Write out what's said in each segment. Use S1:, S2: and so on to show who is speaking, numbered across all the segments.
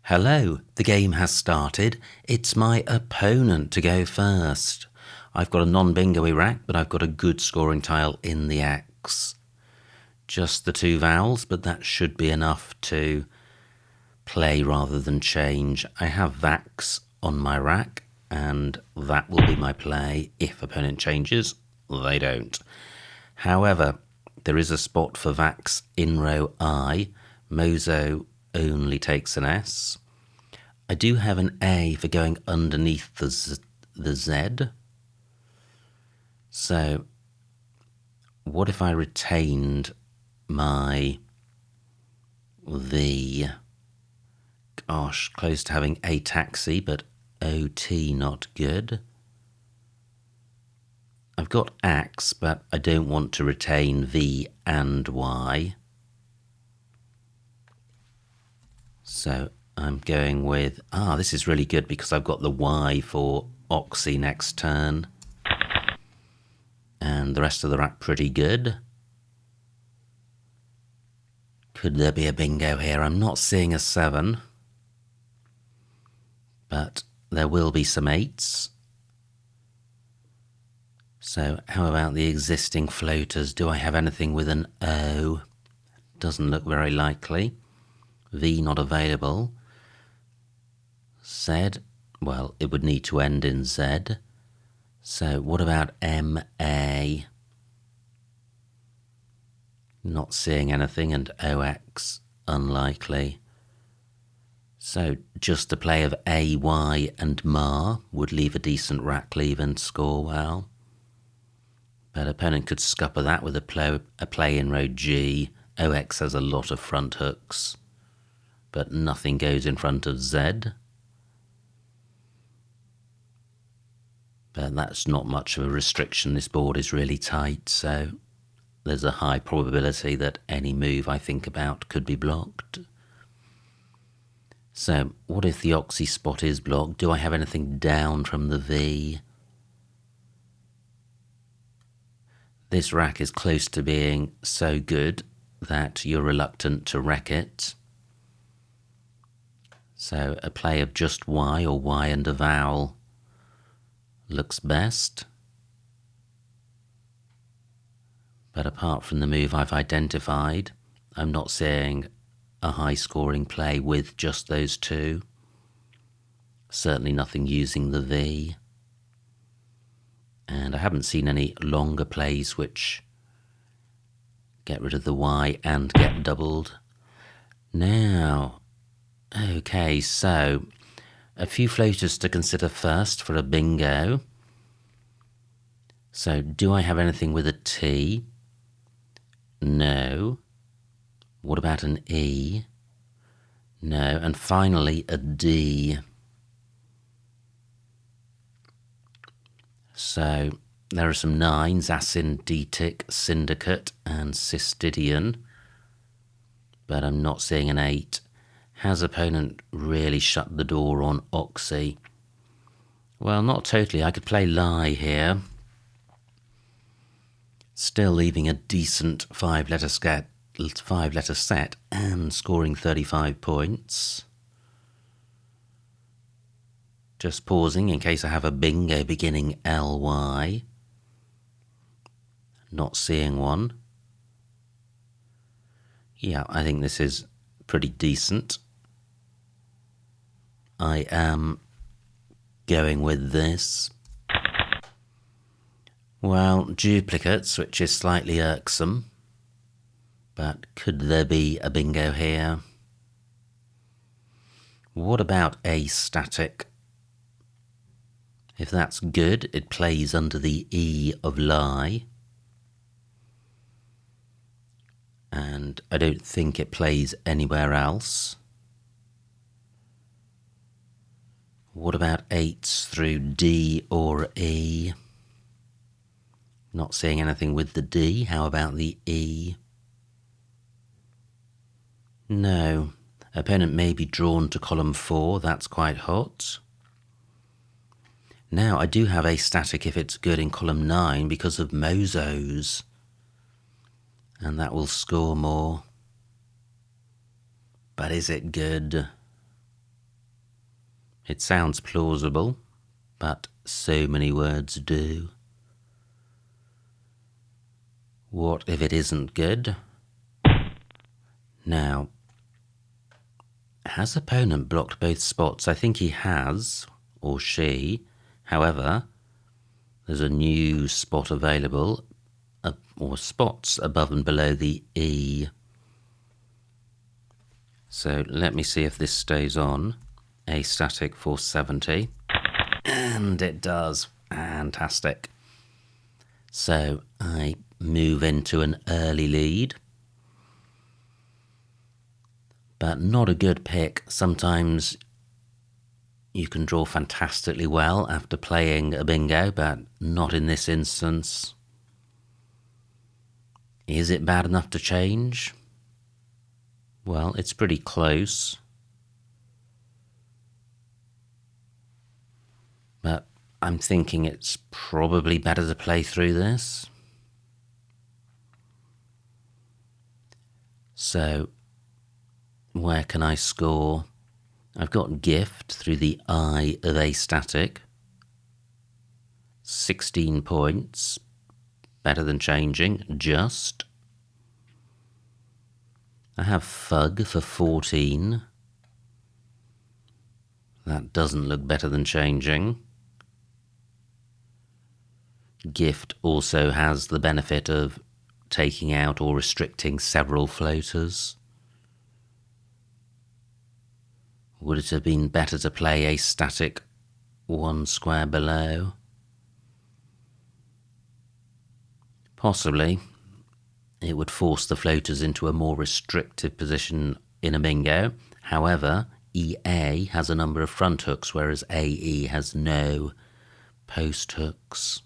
S1: Hello, the game has started. It's my opponent to go first. I've got a non-bingo-y rack, but I've got a good scoring tile in the X. Just the two vowels, but that should be enough to play rather than change. I have Vax on my rack, and that will be my play. If opponent changes, they don't. However, there is a spot for Vax in row I. Mozo only takes an S. I do have an A for going underneath the Z. So what if I retained my V? Gosh, close to having A taxi, but OT not good. I've got Axe, but I don't want to retain V and Y. So I'm going with, this is really good because I've got the Y for Oxy next turn. And the rest of the rack pretty good. Could there be a bingo here? I'm not seeing a 7. But there will be some 8s. So how about the existing floaters? Do I have anything with an O? Doesn't look very likely. V not available. Z, well, it would need to end in Z. So what about MA? Not seeing anything, and OX, unlikely. So just a play of AY and MA would leave a decent rack leave and score well. But opponent could scupper that with a play in row G. OX has a lot of front hooks, but nothing goes in front of Z. But that's not much of a restriction. This board is really tight, so there's a high probability that any move I think about could be blocked. So what if the Oxy spot is blocked? Do I have anything down from the V? This rack is close to being so good that you're reluctant to wreck it. So a play of just Y or Y and a vowel looks best. But apart from the move I've identified, I'm not seeing a high scoring play with just those two. Certainly nothing using the V. And I haven't seen any longer plays which get rid of the Y and get doubled. Now, okay, so a few floaters to consider first for a bingo. So do I have anything with a T? No. What about an E? No. And finally a D. So there are some 9s, Acindetic, Syndicate and Cystidian. But I'm not seeing an 8. Has opponent really shut the door on Oxy? Well, not totally. I could play Lie here. Still leaving a decent 5-letter set and scoring 35 points. Just pausing in case I have a bingo beginning LY. Not seeing one. Yeah, I think this is pretty decent. I am going with this. Well, duplicates, which is slightly irksome. But could there be a bingo here? What about a static? If that's good, it plays under the E of Lie. And I don't think it plays anywhere else. What about 8s through D or E? Not seeing anything with the D. How about the E? No. Opponent may be drawn to column 4. That's quite hot. Now, I do have a static if it's good in column 9 because of Mozos. And that will score more. But is it good? It sounds plausible, but so many words do. What if it isn't good? Now, has opponent blocked both spots? I think he has, or she. However, there's a new spot available, or spots above and below the E. So let me see if this stays on. A static 470. And it does. Fantastic. So I move into an early lead. But not a good pick. Sometimes you can draw fantastically well after playing a bingo, but not in this instance. Is it bad enough to change? Well, it's pretty close. But I'm thinking it's probably better to play through this. So, where can I score? I've got gift through the I of A static. 16 points. Better than changing, just. I have fug for 14. That doesn't look better than changing. Gift also has the benefit of taking out or restricting several floaters. Would it have been better to play a static one square below? Possibly. It would force the floaters into a more restrictive position in a bingo. However, EA has a number of front hooks, whereas AE has no post hooks.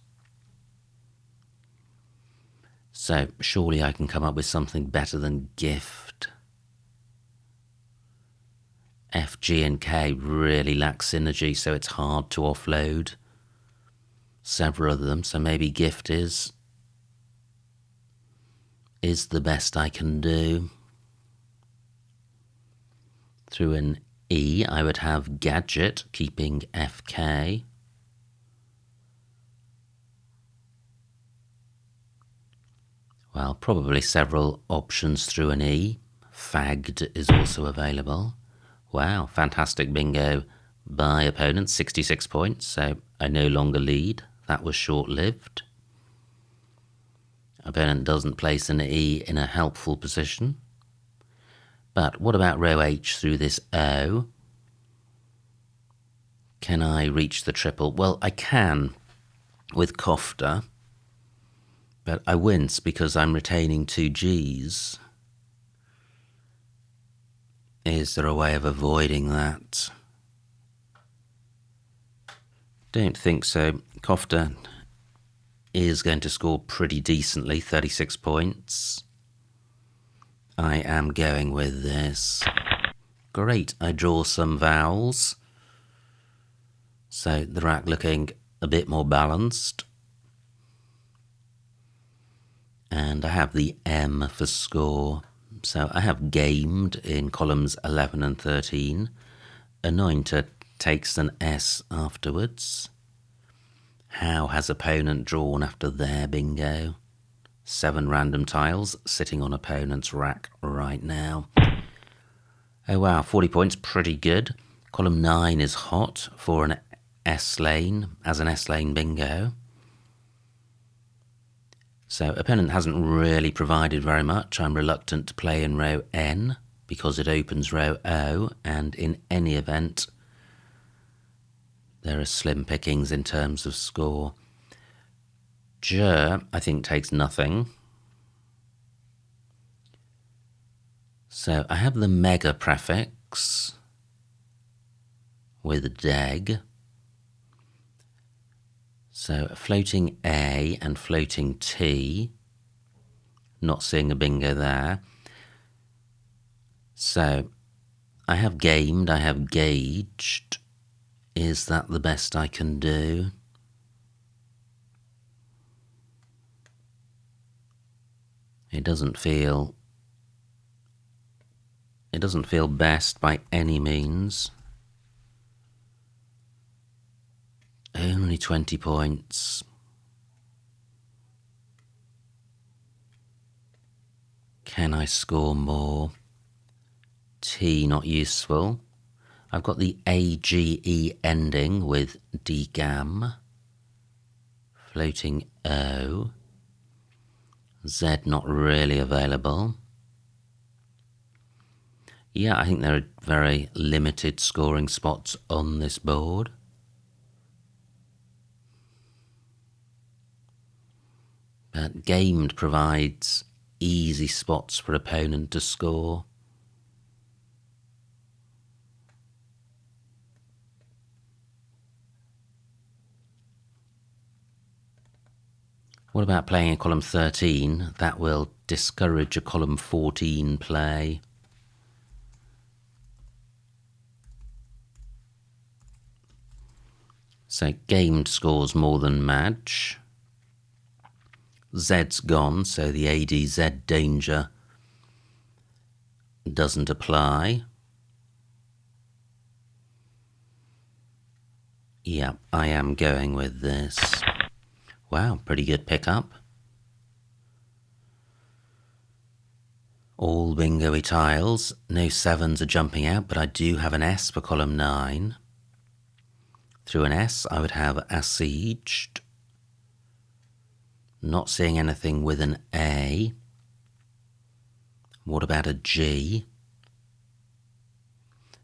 S1: So surely I can come up with something better than gift. F, G and K really lack synergy, so it's hard to offload several of them. So maybe gift is the best I can do. Through an E, I would have gadget, keeping FK. Well, probably several options through an E. Fagged is also available. Wow, fantastic bingo by opponent, 66 points, so I no longer lead. That was short-lived. Opponent doesn't place an E in a helpful position. But what about row H through this O? Can I reach the triple? Well, I can with kofta, but I wince because I'm retaining 2 Gs. Is there a way of avoiding that? Don't think so. Kofta is going to score pretty decently, 36 points. I am going with this. Great, I draw some vowels. So the rack looking a bit more balanced. And I have the M for score. So I have gamed in columns 11 and 13. Anointer takes an S afterwards. How has opponent drawn after their bingo? 7 random tiles sitting on opponent's rack right now. Oh wow, 40 points, pretty good. Column 9 is hot for an S lane, as an S lane bingo. So opponent hasn't really provided very much. I'm reluctant to play in row N because it opens row O, and in any event, there are slim pickings in terms of score. J, I think, takes nothing. So I have the mega prefix with deg. So floating A and floating T. Not seeing a bingo there. So I have gamed, I have gauged. Is that the best I can do? It doesn't feel best by any means. Only 20 points. Can I score more? T not useful. I've got the AGE ending with dgam. Floating O. Z not really available. Yeah, I think there are very limited scoring spots on this board. But gamed provides easy spots for opponent to score. What about playing a column 13? That will discourage a column 14 play. So gamed scores more than match. Z's gone, so the ADZ danger doesn't apply. Yeah, I am going with this. Wow, pretty good pickup. All bingo-y tiles. No 7s are jumping out, but I do have an S for column 9. Through an S, I would have assieged. Not seeing anything with an A. What about a G?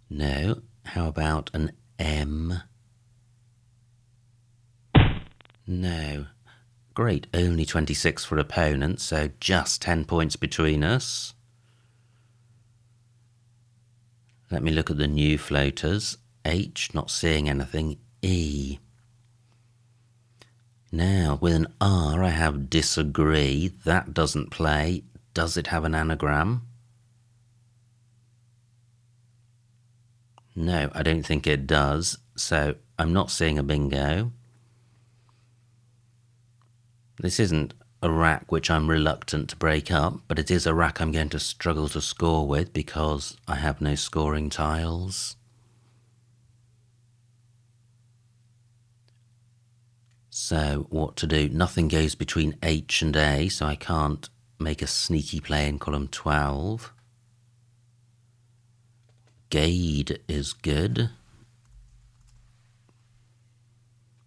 S1: No. How about an M? No. Great, only 26 for opponent, so just 10 points between us. Let me look at the new floaters. H, not seeing anything. E. Now, with an R, I have disagree. That doesn't play. Does it have an anagram? No, I don't think it does. So I'm not seeing a bingo. This isn't a rack which I'm reluctant to break up, but it is a rack I'm going to struggle to score with because I have no scoring tiles. So what to do? Nothing goes between H and A, so I can't make a sneaky play in column 12. Gade is good.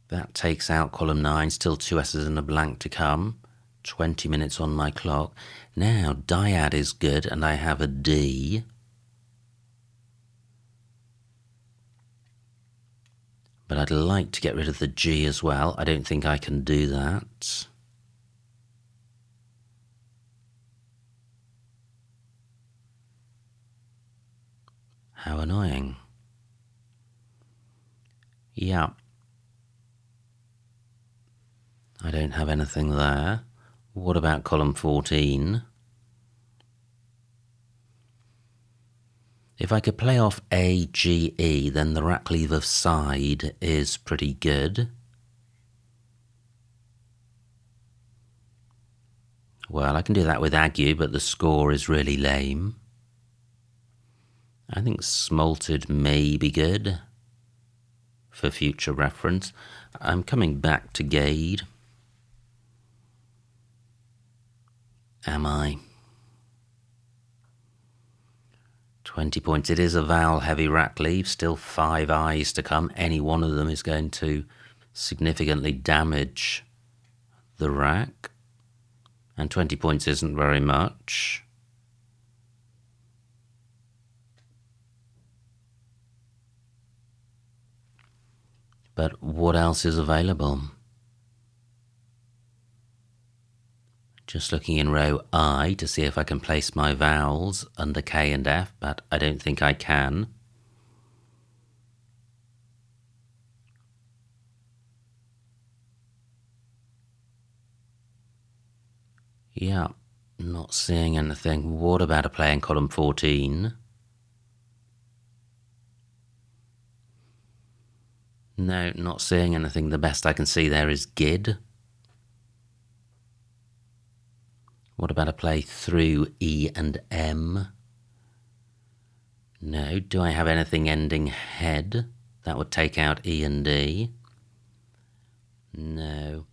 S1: That takes out column 9, still 2 S's and a blank to come. 20 minutes on my clock. Now, dyad is good, and I have a D. But I'd like to get rid of the G as well. I don't think I can do that. How annoying. Yeah. I don't have anything there. What about column 14? If I could play off A, G, E, then the rack leave of side is pretty good. Well, I can do that with ague, but the score is really lame. I think smolted may be good for future reference. I'm coming back to Gade. Am I? 20 points. It is a vowel-heavy rack leave. Still 5 eyes to come. Any one of them is going to significantly damage the rack. And 20 points isn't very much. But what else is available? Just looking in row I to see if I can place my vowels under K and F, but I don't think I can. Yeah, not seeing anything. What about a play in column 14? No, not seeing anything. The best I can see there is Gid. What about a play through E and M? No. Do I have anything ending head? That would take out E and D. No.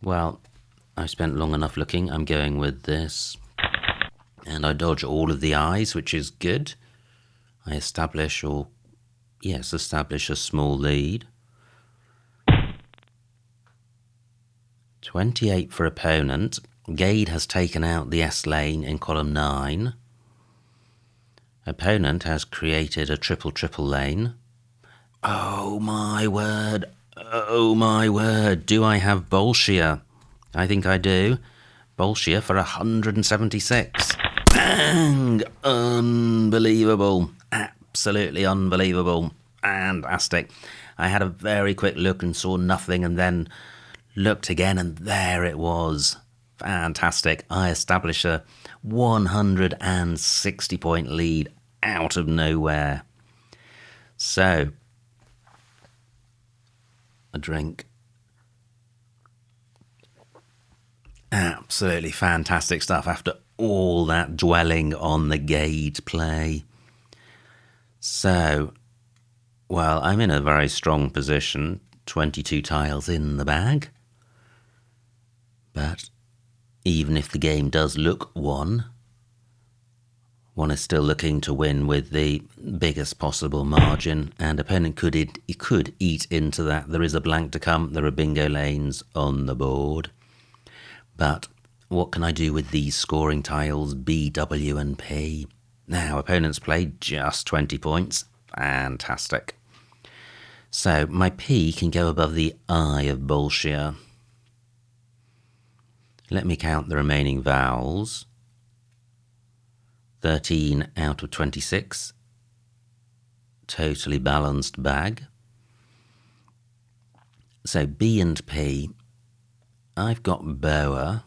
S1: Well, I've spent long enough looking. I'm going with this. And I dodge all of the eyes, which is good. I establish a small lead. 28 for opponent. Gade has taken out the S lane in column 9. Opponent has created a triple lane. Oh my word. Oh my word. Do I have Bolshia? I think I do. Bolshia for 176. Bang! Unbelievable. Absolutely unbelievable. Fantastic. I had a very quick look and saw nothing, and then looked again, and there it was. Fantastic. I established a 160 point lead out of nowhere. So, a drink. Absolutely fantastic stuff after all that dwelling on the Gade play. So, well, I'm in a very strong position. 22 tiles in the bag. But even if the game does look one is still looking to win with the biggest possible margin, and opponent could eat into that. There is a blank to come. There are bingo lanes on the board. But what can I do with these scoring tiles B, W and P? Now, opponents played just 20 points. Fantastic. So my P can go above the I of Bolshia. Let me count the remaining vowels. 13 out of 26. Totally balanced bag. So B and P, I've got Boa.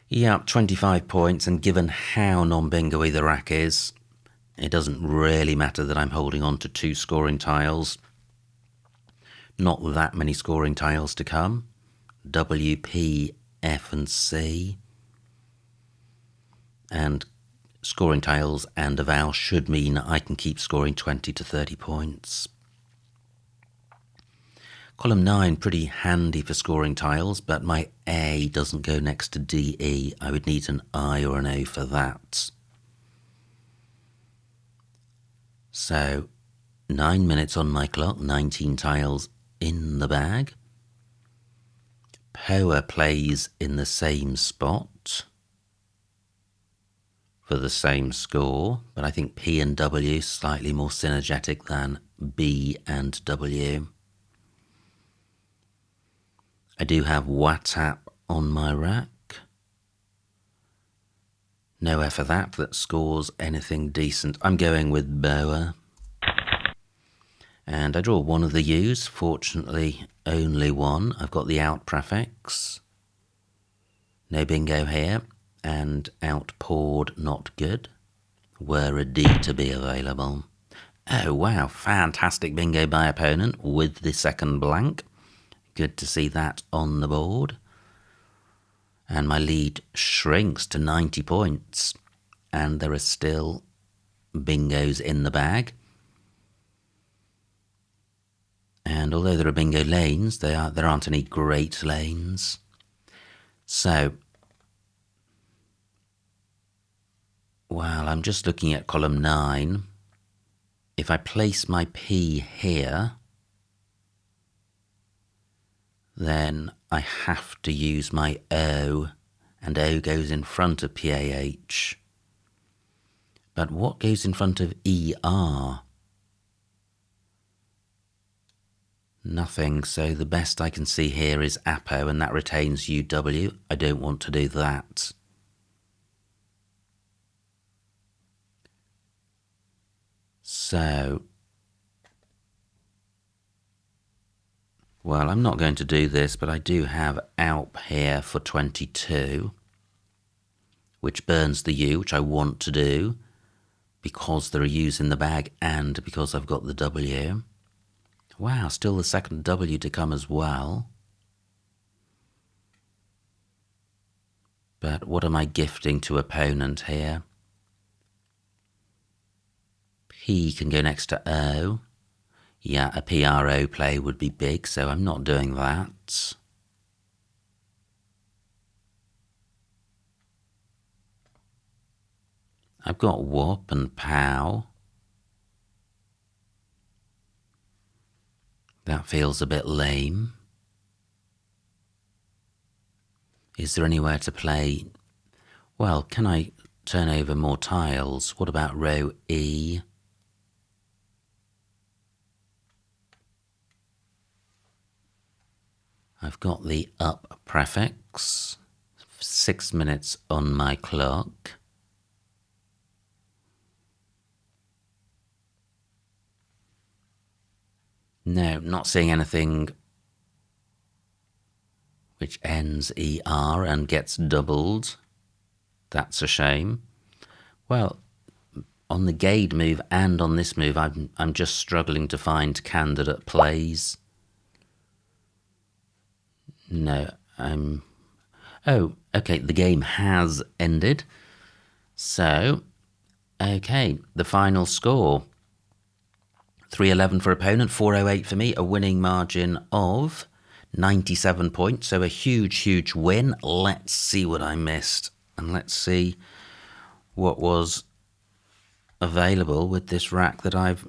S1: Yeah, 25 points, and given how non-bingo-y the rack is, it doesn't really matter that I'm holding on to 2 scoring tiles. Not that many scoring tiles to come. W, P, F and C. And scoring tiles and a vowel should mean I can keep scoring 20 to 30 points. Column 9, pretty handy for scoring tiles, but my A doesn't go next to D, E. I would need an I or an O for that. So, 9 minutes on my clock, 19 tiles in the bag. Poa plays in the same spot for the same score, but I think P and W slightly more synergetic than B and W. I do have WhatsApp on my rack. Nowhere for that scores anything decent. I'm going with Boa. And I draw one of the U's, fortunately only one. I've got the out prefix. No bingo here. And out poured, not good. Were a D to be available. Oh wow, fantastic bingo by opponent with the second blank. Good to see that on the board. And my lead shrinks to 90 points. And there are still bingos in the bag. And although there are bingo lanes, there aren't any great lanes. So, well, I'm just looking at column 9. If I place my P here, then I have to use my O, and O goes in front of PAH. But what goes in front of ER? Nothing, so the best I can see here is APO, and that retains UW. I don't want to do that. So, well, I'm not going to do this, but I do have ALP here for 22, which burns the U, which I want to do, because there are U's in the bag and because I've got the W. Wow, still the second W to come as well. But what am I gifting to opponent here? P can go next to O. Yeah, a PRO play would be big, so I'm not doing that. I've got Whoop and Pow. That feels a bit lame. Is there anywhere to play? Well, can I turn over more tiles? What about row E? I've got the up prefix. 6 minutes on my clock. No, not seeing anything which ends ER and gets doubled. That's a shame. Well, on the Gade move and on this move, I'm just struggling to find candidate plays. No, oh, okay, the game has ended. So, okay, the final score. 311 for opponent, 408 for me, a winning margin of 97 points. So a huge win. Let's see what I missed. And let's see what was available with this rack that I've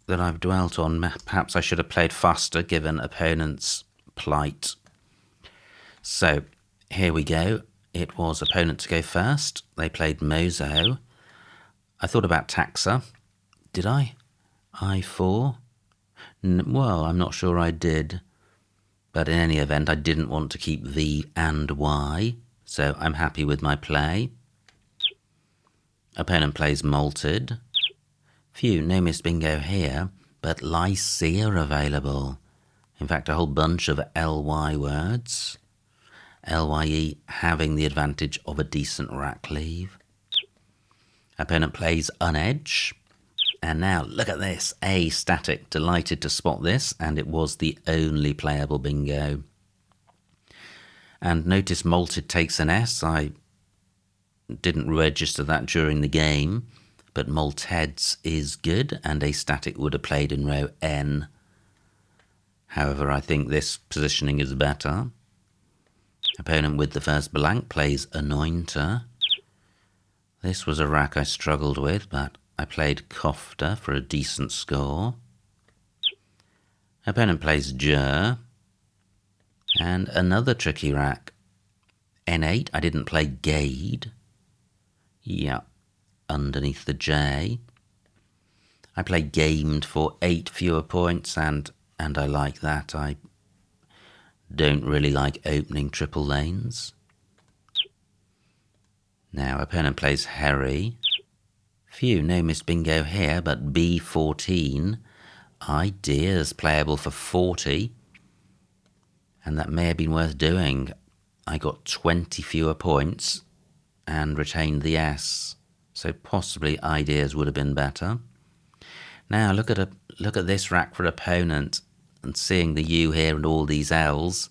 S1: dwelt on. Perhaps I should have played faster given opponent's plight. So here we go. It was opponent to go first. They played Mozo. I thought about Taxa. Did I? I4? Well, I'm not sure I did. But in any event, I didn't want to keep V and Y, so I'm happy with my play. Opponent plays Malted. Phew, no missed bingo here, but Lycia available. In fact, a whole bunch of LY words. LYE having the advantage of a decent rack leave. Opponent plays Unedge. And now, look at this, A static, delighted to spot this, and it was the only playable bingo. And notice Malted takes an S. I didn't register that during the game, but Malted's is good, and A static would have played in row N. However, I think this positioning is better. Opponent with the first blank plays Anointer. This was a rack I struggled with, but I played Kofta for a decent score. Opponent plays Jur. And another tricky rack. N8, I didn't play Gade. Yeah, underneath the J. I played Gamed for 8 fewer points, and I like that. I don't really like opening triple lanes. Now, opponent plays Harry. Phew, no missed bingo here, but B14. Ideas playable for 40. And that may have been worth doing. I got 20 fewer points and retained the S. So possibly ideas would have been better. Now look at this rack for opponent, and seeing the U here and all these L's.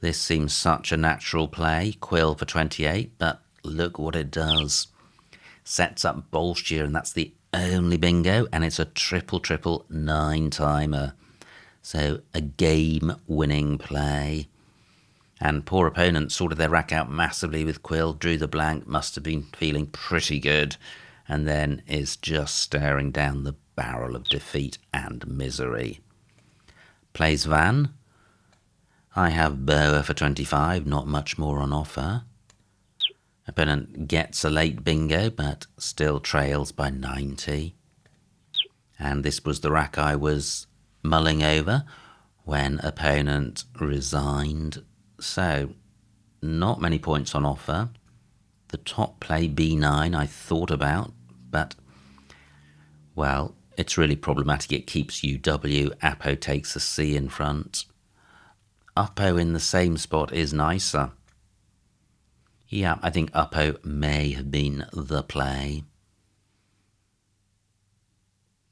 S1: This seems such a natural play. Quill for 28, but look what it does. Sets up Bolshire, and that's the only bingo, and it's a triple 9-timer. So a game-winning play. And poor opponent sorted their rack out massively with Quill, drew the blank, must have been feeling pretty good, and then is just staring down the barrel of defeat and misery. Plays Van. I have Boa for 25, not much more on offer. Opponent gets a late bingo, but still trails by 90. And this was the rack I was mulling over when opponent resigned. So, not many points on offer. The top play B9 I thought about, but, well, it's really problematic. It keeps UW. Apo takes a C in front. Uppo in the same spot is nicer. Yeah, I think Uppo may have been the play.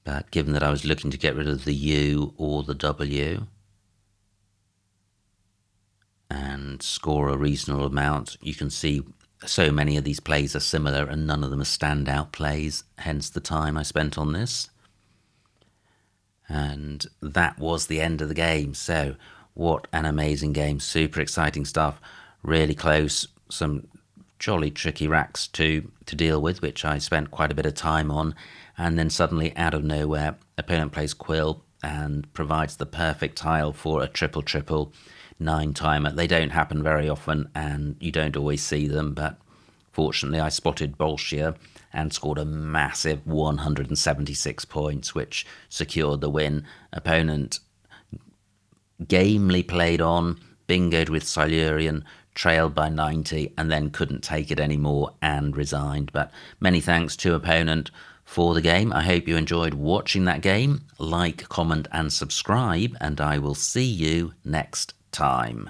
S1: But given that I was looking to get rid of the U or the W and score a reasonable amount, you can see so many of these plays are similar and none of them are standout plays, hence the time I spent on this. And that was the end of the game. So what an amazing game. Super exciting stuff. Really close. Some jolly tricky racks to deal with, which I spent quite a bit of time on. And then suddenly, out of nowhere, opponent plays Quill and provides the perfect tile for a triple 9-timer. They don't happen very often, and you don't always see them, but fortunately I spotted Bolshia and scored a massive 176 points, which secured the win. Opponent gamely played on, bingoed with Silurian, trailed by 90, and then couldn't take it anymore and resigned. But many thanks to opponent for the game. I hope you enjoyed watching that game. Like, comment, and subscribe, and I will see you next time.